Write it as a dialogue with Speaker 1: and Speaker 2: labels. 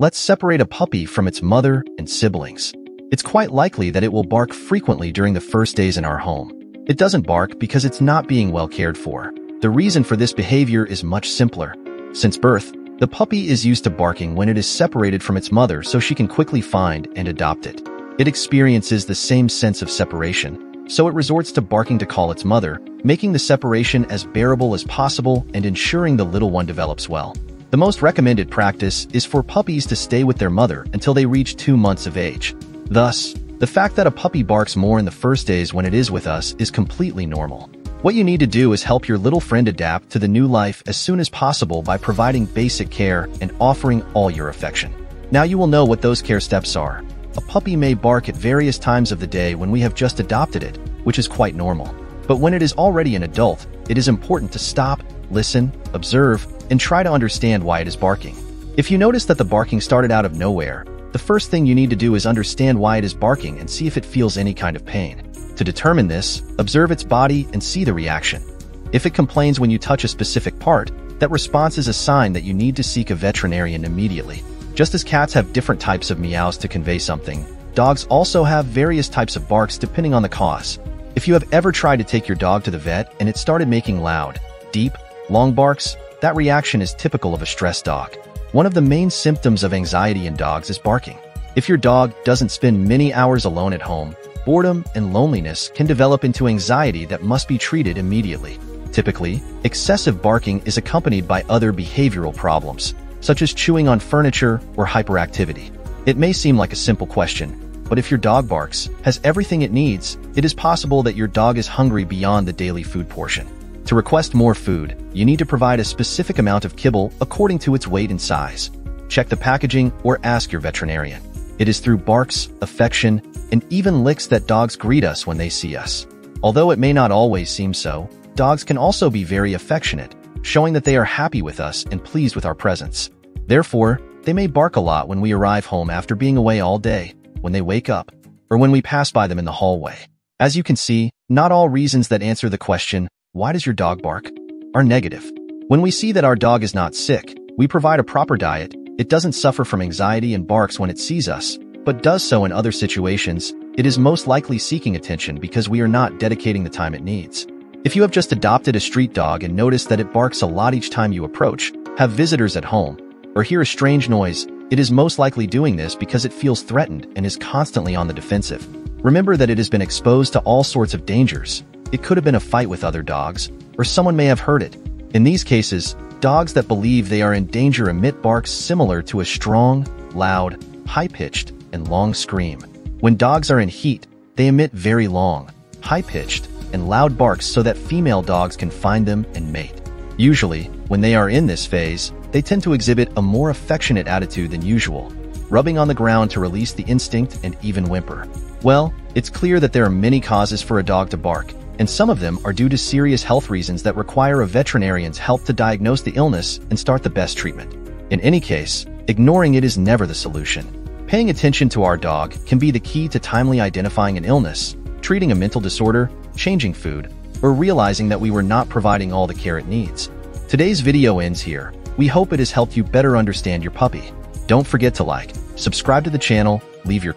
Speaker 1: Let's separate a puppy from its mother and siblings. It's quite likely that it will bark frequently during the first days in our home. It doesn't bark because it's not being well cared for. The reason for this behavior is much simpler. Since birth, the puppy is used to barking when it is separated from its mother so she can quickly find and adopt it. It experiences the same sense of separation, so it resorts to barking to call its mother, making the separation as bearable as possible and ensuring the little one develops well. The most recommended practice is for puppies to stay with their mother until they reach 2 months of age. Thus, the fact that a puppy barks more in the first days when it is with us is completely normal. What you need to do is help your little friend adapt to the new life as soon as possible by providing basic care and offering all your affection. Now you will know what those care steps are. A puppy may bark at various times of the day when we have just adopted it, which is quite normal. But when it is already an adult, it is important to stop, listen, observe, and try to understand why it is barking. If you notice that the barking started out of nowhere, the first thing you need to do is understand why it is barking and see if it feels any kind of pain. To determine this, observe its body and see the reaction. If it complains when you touch a specific part, that response is a sign that you need to seek a veterinarian immediately. Just as cats have different types of meows to convey something, dogs also have various types of barks depending on the cause. If you have ever tried to take your dog to the vet and it started making loud, deep, long barks, that reaction is typical of a stressed dog. One of the main symptoms of anxiety in dogs is barking. If your dog doesn't spend many hours alone at home, boredom and loneliness can develop into anxiety that must be treated immediately. Typically, excessive barking is accompanied by other behavioral problems, such as chewing on furniture or hyperactivity. It may seem like a simple question, but if your dog barks, has everything it needs, it is possible that your dog is hungry beyond the daily food portion. To request more food, you need to provide a specific amount of kibble according to its weight and size. Check the packaging or ask your veterinarian. It is through barks, affection, and even licks that dogs greet us when they see us. Although it may not always seem so, dogs can also be very affectionate, showing that they are happy with us and pleased with our presence. Therefore, they may bark a lot when we arrive home after being away all day, when they wake up, or when we pass by them in the hallway. As you can see, not all reasons that answer the question, "Why does your dog bark?" are negative. When we see that our dog is not sick, we provide a proper diet, it doesn't suffer from anxiety and barks when it sees us, but does so in other situations, it is most likely seeking attention because we are not dedicating the time it needs. If you have just adopted a street dog and notice that it barks a lot each time you approach, have visitors at home, or hear a strange noise, it is most likely doing this because it feels threatened and is constantly on the defensive. Remember that it has been exposed to all sorts of dangers. It could have been a fight with other dogs, or someone may have hurt it. In these cases, dogs that believe they are in danger emit barks similar to a strong, loud, high-pitched, and long scream. When dogs are in heat, they emit very long, high-pitched, and loud barks so that female dogs can find them and mate. Usually, when they are in this phase, they tend to exhibit a more affectionate attitude than usual, rubbing on the ground to release the instinct and even whimper. Well, it's clear that there are many causes for a dog to bark, and some of them are due to serious health reasons that require a veterinarian's help to diagnose the illness and start the best treatment. In any case, ignoring it is never the solution. Paying attention to our dog can be the key to timely identifying an illness, treating a mental disorder, changing food, or realizing that we were not providing all the care it needs. Today's video ends here. We hope it has helped you better understand your puppy. Don't forget to like, subscribe to the channel, leave your